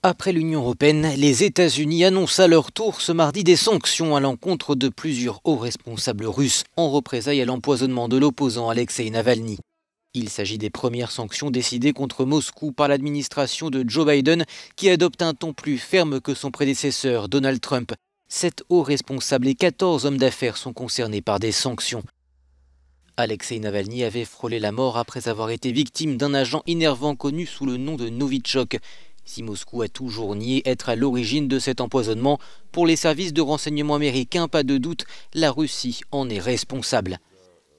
Après l'Union européenne, les États-Unis annoncent à leur tour ce mardi des sanctions à l'encontre de plusieurs hauts responsables russes en représailles à l'empoisonnement de l'opposant Alexeï Navalny. Il s'agit des premières sanctions décidées contre Moscou par l'administration de Joe Biden qui adopte un ton plus ferme que son prédécesseur Donald Trump. 7 hauts responsables et 14 hommes d'affaires sont concernés par des sanctions. Alexeï Navalny avait frôlé la mort après avoir été victime d'un agent innervant connu sous le nom de Novichok. Si Moscou a toujours nié être à l'origine de cet empoisonnement, pour les services de renseignement américains, pas de doute, la Russie en est responsable.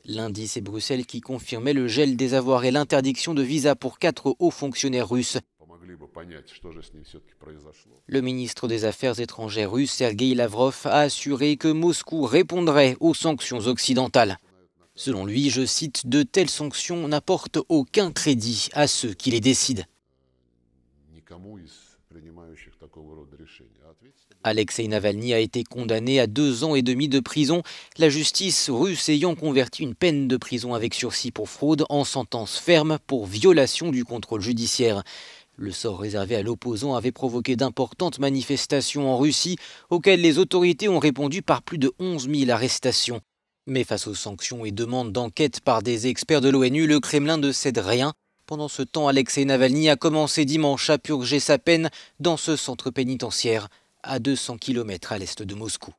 Lundi, c'est Bruxelles qui confirmait le gel des avoirs et l'interdiction de visa pour 4 hauts fonctionnaires russes. Le ministre des Affaires étrangères russe, Sergueï Lavrov, a assuré que Moscou répondrait aux sanctions occidentales. Selon lui, je cite, « De telles sanctions n'apportent aucun crédit à ceux qui les décident ». Alexeï Navalny a été condamné à 2 ans et demi de prison, la justice russe ayant converti une peine de prison avec sursis pour fraude en sentence ferme pour violation du contrôle judiciaire. Le sort réservé à l'opposant avait provoqué d'importantes manifestations en Russie, auxquelles les autorités ont répondu par plus de 11 000 arrestations. Mais face aux sanctions et demandes d'enquête par des experts de l'ONU, le Kremlin ne cède rien. Pendant ce temps, Alexeï Navalny a commencé dimanche à purger sa peine dans ce centre pénitentiaire, à 200 km à l'est de Moscou.